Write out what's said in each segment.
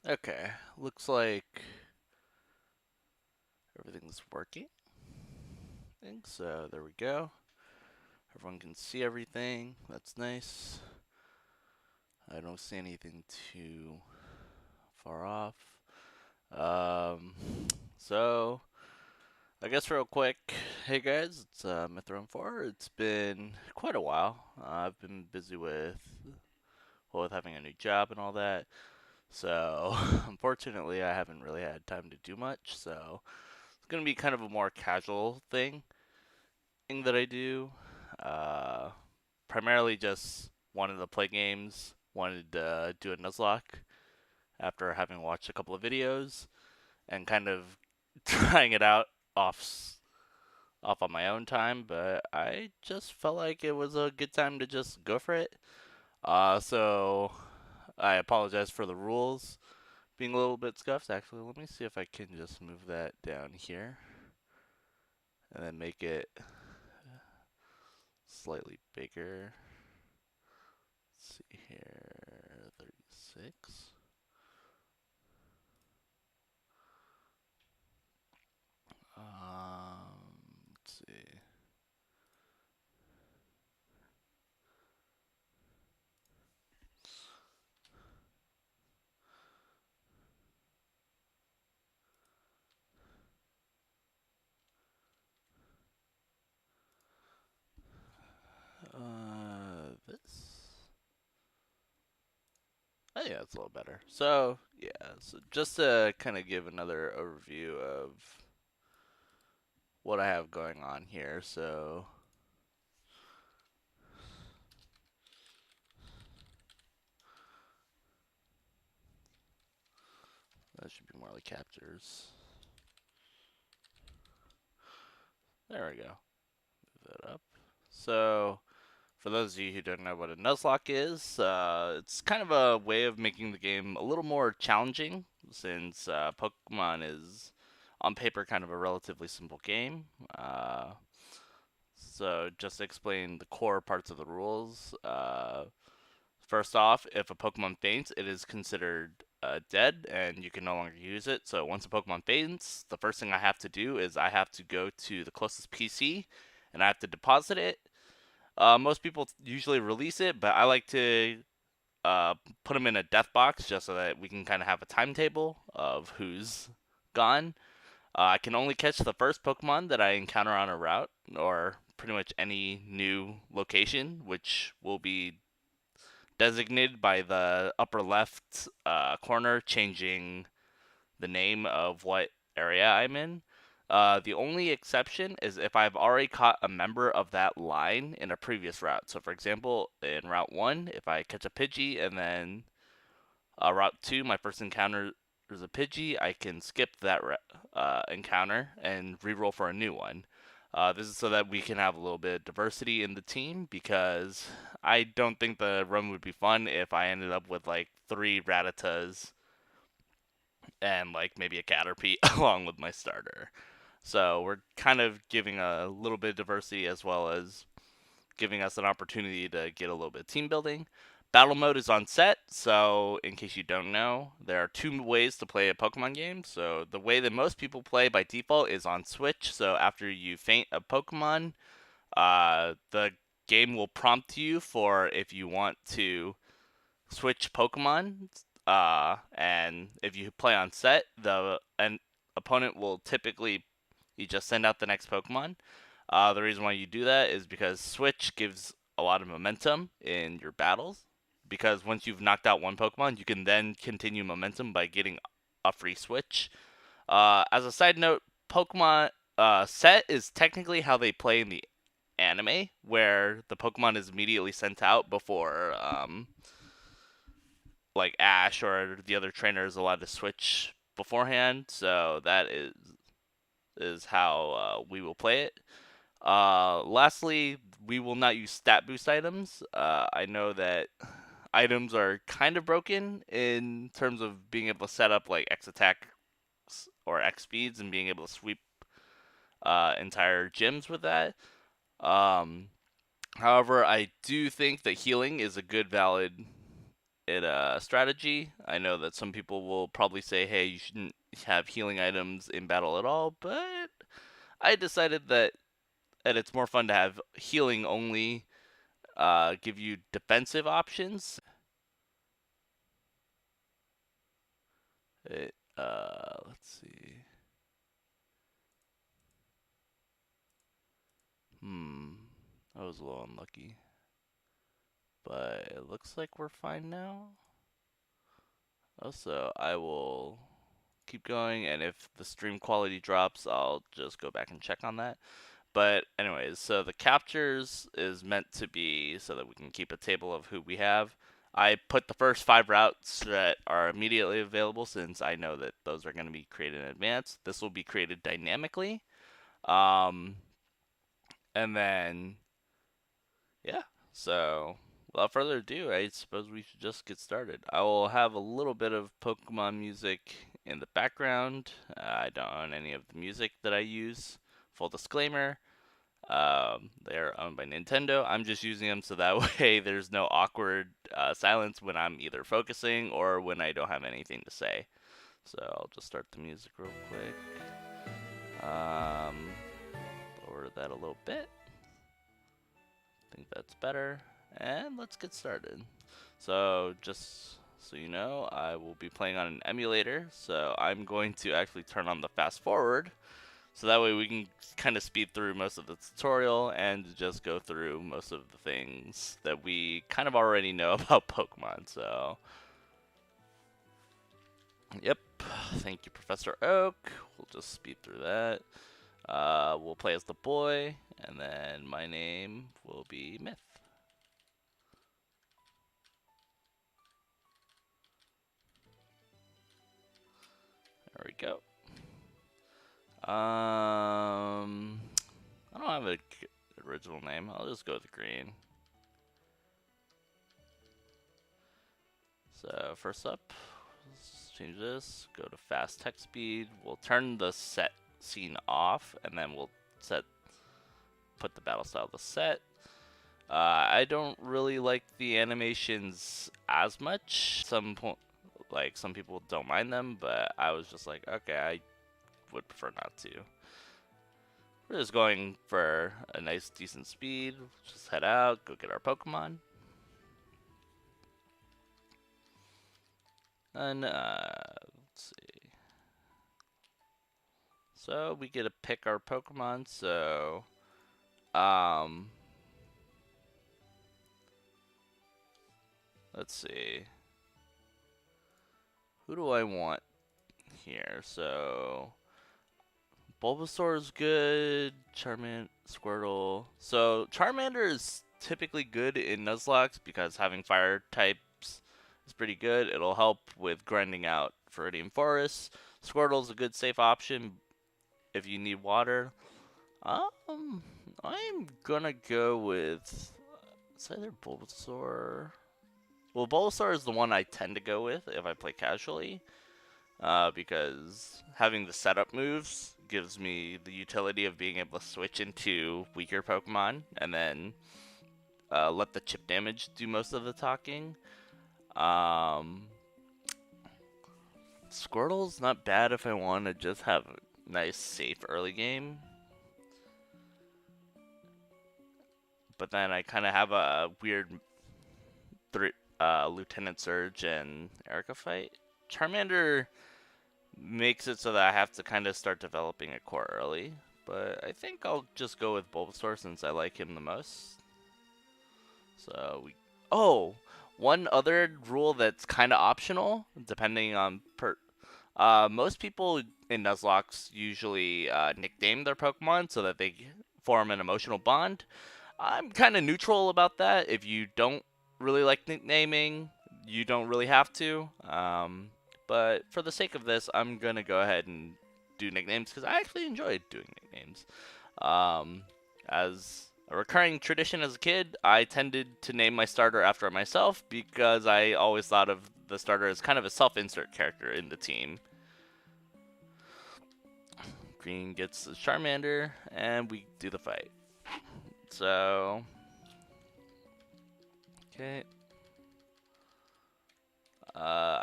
Okay, looks like everything's working. I think so. There we go. Everyone can see everything. That's nice. I don't see anything too far off. Um, so I guess real quick, hey guys, it's Mithron4. It's been quite a while. I've been busy with having a new job and all that. So unfortunately, I haven't really had time to do much. So it's gonna be kind of a more casual thing that I do. Uh, Primarily just wanted to play games, wanted to do a Nuzlocke after having watched a couple of videos and kind of trying it out off off on my own time, but I just felt like it was a good time to just go for it. So I apologize for the rules being a little bit scuffed. Actually, let me see if I can just move that down here and then make it slightly bigger. Let's see here, 36. Let's see. This. Oh yeah, it's a little better. So yeah, so just to kind of give another overview of what I have going on here. So that should be more like captures. There we go. Move that up. So for those of you who don't know what a Nuzlocke is, it's kind of a way of making the game a little more challenging since Pokemon is on paper kind of a relatively simple game. So just to explain the core parts of the rules. First off, if a Pokemon faints, it is considered dead and you can no longer use it. So once a Pokemon faints, the first thing I have to do is I have to go to the closest PC and I have to deposit it. Most people usually release it, but I like to uh, put them in a death box just so that we can kind of have a timetable of who's gone. I can only catch the first Pokemon that I encounter on a route, or pretty much any new location, which will be designated by the upper left corner, changing the name of what area I'm in. The only exception is if I've already caught a member of that line in a previous route. So, for example, in Route 1, if I catch a Pidgey and then Route 2, my first encounter is a Pidgey, I can skip that encounter and reroll for a new one. This is so that we can have a little bit of diversity in the team because I don't think the run would be fun if I ended up with like three Rattatas and like maybe a Caterpie along with my starter. So we're kind of giving a little bit of diversity as well as giving us an opportunity to get a little bit of team building. Battle mode is on set, so in case you don't know, there are two ways to play a Pokemon game. So the way that most people play by default is on Switch. So after you faint a Pokemon, the game will prompt you for if you want to switch Pokemon. And if you play on set, the an opponent will typically you just send out the next Pokemon. The reason why you do that is because Switch gives a lot of momentum in your battles. Because once you've knocked out one Pokemon, you can then continue momentum by getting a free Switch. As a side note, Pokemon set is technically how they play in the anime, where the Pokemon is immediately sent out before like Ash or the other trainer is allowed to switch beforehand. So that is how we will play it. Lastly, we will not use stat boost items. I know that items are kind of broken in terms of being able to set up like X attacks or X speeds and being able to sweep entire gyms with that. Um, However, I do think that healing is a good valid it a strategy. I know that some people will probably say, hey, you shouldn't have healing items in battle at all, but I decided that it's more fun to have healing only, give you defensive options. Let's see. That was a little unlucky. But it looks like we're fine now. Also, I will keep going, and if the stream quality drops, I'll just go back and check on that. But anyways, so the captures is meant to be so that we can keep a table of who we have. I put the first 5 routes that are immediately available since I know that those are going to be created in advance. This will be created dynamically. Um, and then, yeah, so without further ado, I suppose we should just get started. I will have a little bit of Pokemon music in the background. I don't own any of the music that I use. Full disclaimer. They're owned by Nintendo. I'm just using them so that way there's no awkward silence when I'm either focusing or when I don't have anything to say. So I'll just start the music real quick. Lower that a little bit. I think that's better. And let's get started. So just so you know, I will be playing on an emulator. So I'm going to actually turn on the fast forward. So that way we can kind of speed through most of the tutorial and just go through most of the things that we kind of already know about Pokemon. So, yep. Thank you, Professor Oak. We'll just speed through that. We'll play as the boy, and then my name will be Myth. There we go. I don't have an original name. I'll just go with green. So first up, let's change this. Go to fast text speed. We'll turn the set scene off, and then we'll put the battle style to set. I don't really like the animations as much. Some people don't mind them, but I was just like, okay, I would prefer not to. We're just going for a nice, decent speed. Just head out, go get our Pokemon. And, let's see. So, we get to pick our Pokemon, so, let's see. Who do I want here? So, Bulbasaur is good. Charmander, Squirtle. So Charmander is typically good in Nuzlocke because having fire types is pretty good. It'll help with grinding out Viridian Forest. Squirtle is a good safe option if you need water. I'm gonna go with it's either Bulbasaur. Well, Bulbasaur is the one I tend to go with if I play casually. Because having the setup moves gives me the utility of being able to switch into weaker Pokemon and then let the chip damage do most of the talking. Squirtle's not bad if I want to just have a nice, safe early game. But then I kind of have a weird Lieutenant Surge and Erica fight. Charmander makes it so that I have to kind of start developing a core early, but I think I'll just go with Bulbasaur since I like him the most. So one other rule that's kind of optional, depending on most people in Nuzlocke usually nickname their Pokemon so that they form an emotional bond. I'm kind of neutral about that. If you don't really like nicknaming, you don't really have to. But for the sake of this, I'm going to go ahead and do nicknames because I actually enjoyed doing nicknames. As a recurring tradition as a kid, I tended to name my starter after myself because I always thought of the starter as kind of a self-insert character in the team. Green gets the Charmander, and we do the fight. So, okay.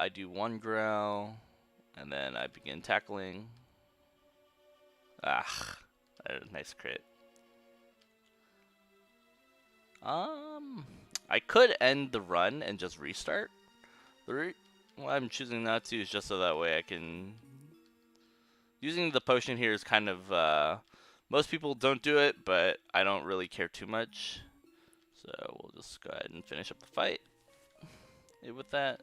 I do one growl, and then I begin tackling. Ah, nice crit. I could end the run and just restart. Why I'm choosing not to is just so that way I can. Using the potion here is kind of. Most people don't do it, but I don't really care too much. So we'll just go ahead and finish up the fight with that.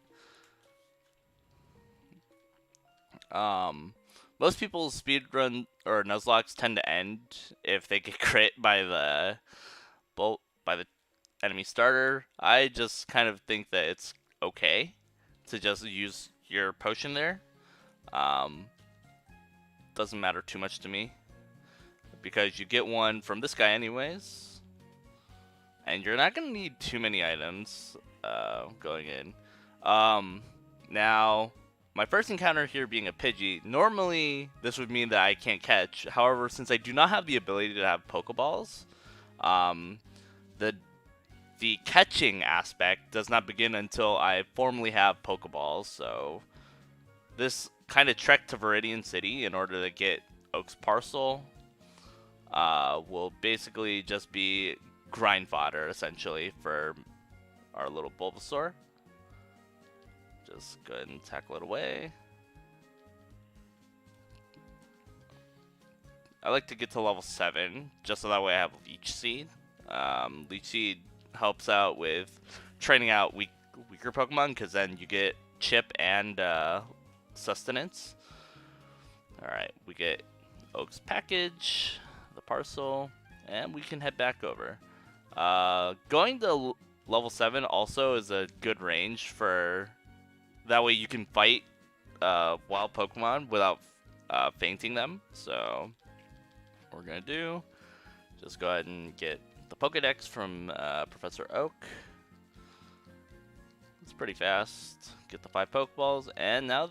Most people's speedrun or Nuzlocks tend to end if they get crit by the enemy starter. I just kind of think that it's okay to just use your potion there. Doesn't matter too much to me because you get one from this guy anyways, and you're not gonna need too many items going in. Now, my first encounter here being a Pidgey, normally this would mean that I can't catch. However, since I do not have the ability to have Pokeballs, the catching aspect does not begin until I formally have Pokeballs. So this kind of trek to Viridian City in order to get Oak's Parcel will basically just be grind fodder, essentially, for our little Bulbasaur. Just go ahead and tackle it away. I like to get to level 7, just so that way I have Leech Seed. Leech Seed helps out with training out weaker Pokemon, because then you get Chip and Sustenance. Alright, we get Oak's package, the parcel, and we can head back over. Going to level 7 also is a good range for... That way you can fight wild Pokemon without fainting them. So, what we're going to do, just go ahead and get the Pokedex from Professor Oak. It's pretty fast. Get the 5 Pokeballs, and now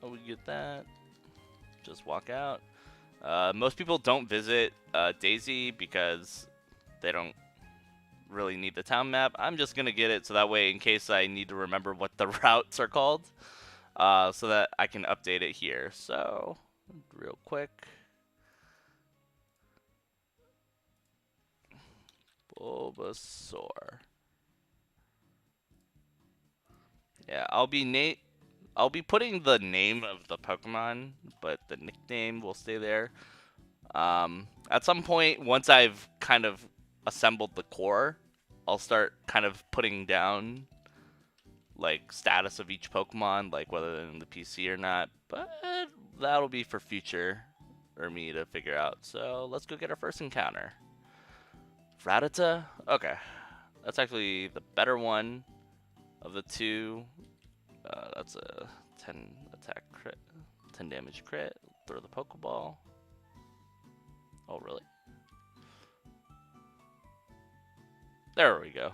we get that. Just walk out. Most people don't visit Daisy because they don't really need the town map. I'm just gonna get it so that way in case I need to remember what the routes are called, so that I can update it here. So real quick, Bulbasaur. Yeah, I'll be putting the name of the Pokemon, but the nickname will stay there. At some point, once I've kind of assembled the core, I'll start kind of putting down like status of each Pokemon, like whether they're in the PC or not, but that'll be for future or me to figure out. So let's go get our first encounter. Rattata? Okay, that's actually the better one of the two. That's a 10 attack crit, 10 damage crit. Throw the Pokeball. Oh, really? There we go.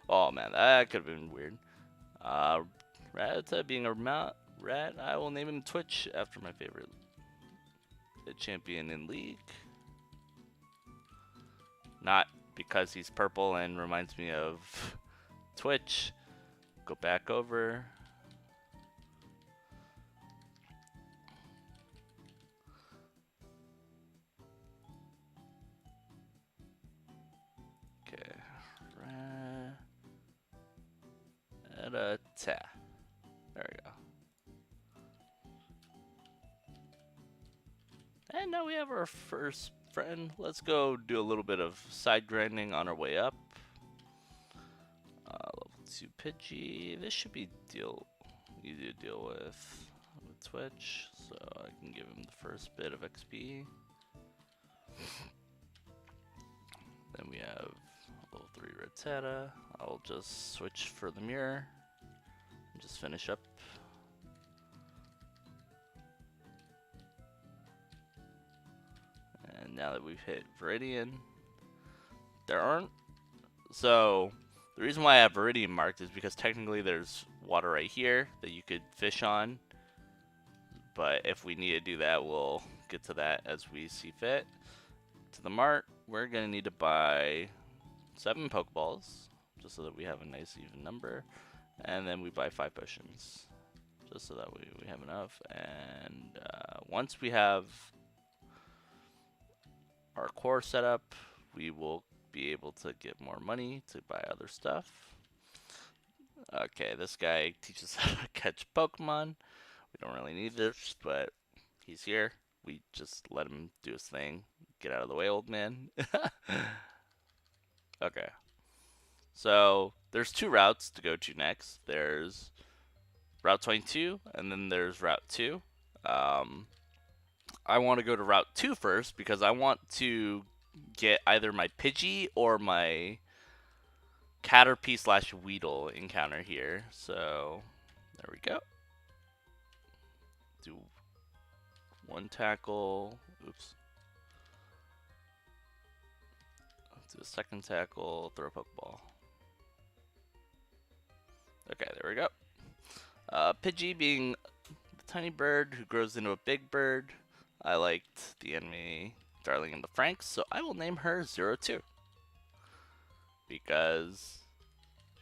Oh man, that could have been weird. Rattata being a rat, I will name him Twitch after my favorite champion in League. Not because he's purple and reminds me of Twitch. Go back over. Rattata. There we go. And now we have our first friend. Let's go do a little bit of side grinding on our way up. Level 2 Pidgey. This should be easy to deal with Twitch, so I can give him the first bit of XP. Then we have level 3 Rattata. I'll just switch for the mirror and just finish up. And now that we've hit Viridian, there aren't. So the reason why I have Viridian marked is because technically there's water right here that you could fish on. But if we need to do that, we'll get to that as we see fit. To the mart, we're going to need to buy 7 Pokeballs, just so that we have a nice even number. And then we buy 5 potions, just so that we have enough. And once we have our core set up, we will be able to get more money to buy other stuff. Okay, this guy teaches how to catch Pokemon. We don't really need this, but he's here. We just let him do his thing. Get out of the way, old man. Okay. So there's 2 routes to go to next. There's Route 22, and then there's Route 2. I want to go to Route 2 first because I want to get either my Pidgey or my Caterpie / Weedle encounter here. So there we go. Do 1 tackle. Oops. Do a 2nd tackle. Throw a Pokeball. Okay, there we go. Pidgey being the tiny bird who grows into a big bird. I liked the enemy Darling in the Franxx, so I will name her 02. Because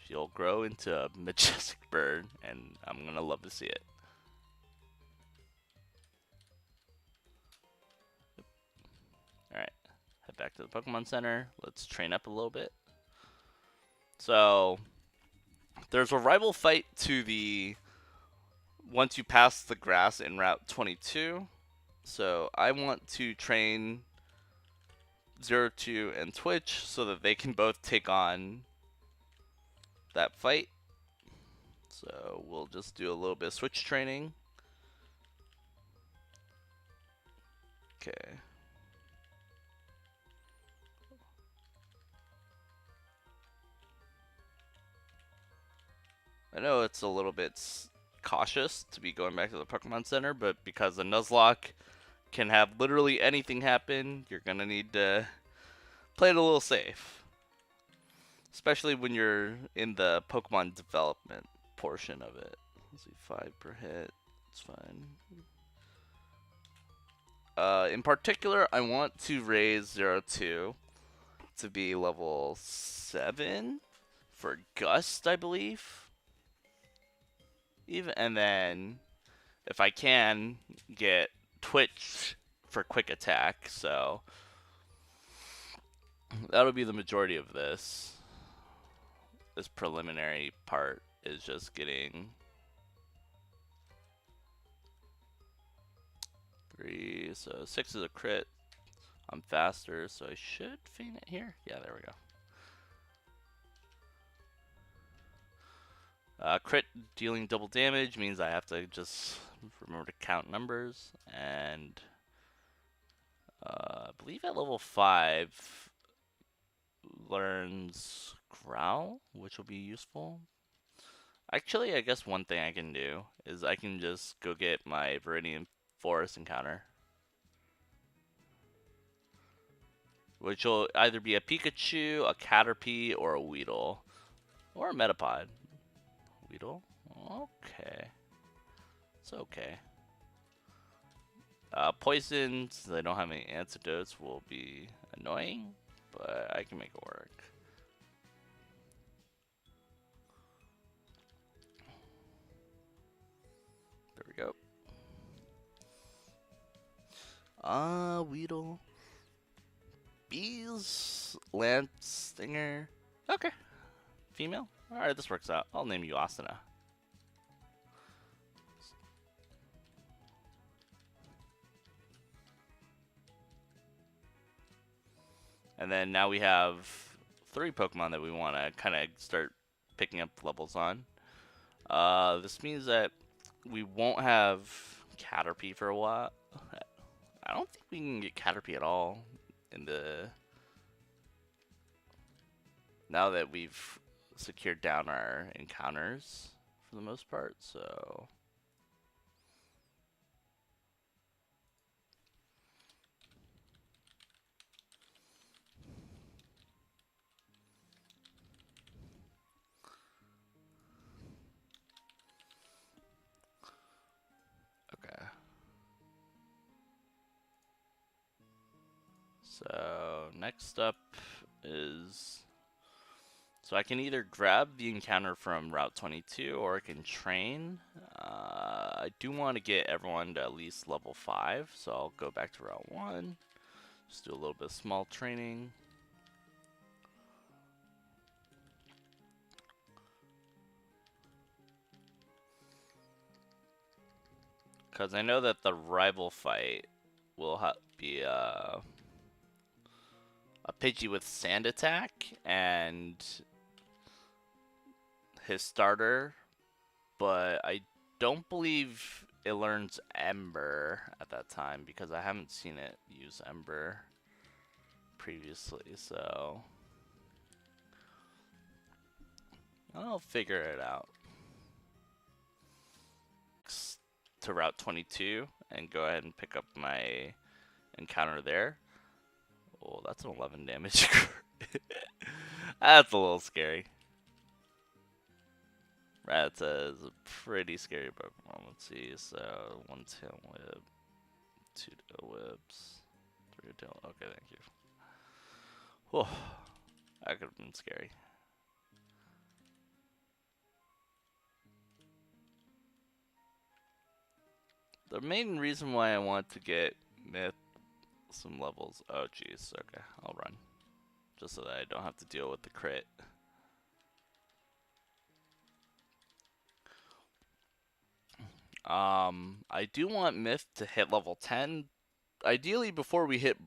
she'll grow into a majestic bird, and I'm gonna love to see it. Alright, head back to the Pokemon Center. Let's train up a little bit. So, there's a rival fight to the once you pass the grass in Route 22. So I want to train 02 and Twitch so that they can both take on that fight. So we'll just do a little bit of switch training. Okay. I know it's a little bit cautious to be going back to the Pokemon Center, but because the Nuzlocke can have literally anything happen, you're gonna need to play it a little safe. Especially when you're in the Pokemon development portion of it. Let's see, 5 per hit. It's fine. In particular, I want to raise 02 to be level 7 for Gust, I believe. And then, if I can, get Twitch for quick attack. So that'll be the majority of this. This preliminary part is just getting 3, so 6 is a crit. I'm faster, so I should feign it here. Yeah, there we go. Crit dealing double damage means I have to just remember to count numbers. And I believe at level 5 learns Growl, which will be useful. Actually, I guess one thing I can do is I can just go get my Viridian Forest encounter, which will either be a Pikachu, a Caterpie, or a Weedle. Or a Metapod. Weedle? Okay. It's okay. Poison, since I don't have any antidotes, will be annoying, but I can make it work. There we go. Weedle. Bees. Lance Stinger. Okay. Female? Alright, this works out. I'll name you Asuna. And then now we have 3 Pokemon that we want to kind of start picking up levels on. This means that we won't have Caterpie for a while. I don't think we can get Caterpie at all in the... Now that we've secured down our encounters for the most part, so... Okay. So, next up is... So I can either grab the encounter from Route 22 or I can train. I do want to get everyone to at least level 5, so I'll go back to Route 1. Just do a little bit of small training. Because I know that the rival fight will be a Pidgey with Sand Attack and his starter, but I don't believe it learns Ember at that time because I haven't seen it use Ember previously, so I'll figure it out. To Route 22 and go ahead and pick up my encounter there. Oh, that's an 11 damage. That's a little scary. Rattata is a pretty scary Pokemon. Let's see. So, 1 tail whip, 2 tail whips, 3 tail. Okay, thank you. Whew. That could have been scary. The main reason why I want to get Myth some levels. Oh, jeez. Okay, I'll run. Just so that I don't have to deal with the crit. I do want Myth to hit level 10. Ideally, before we hit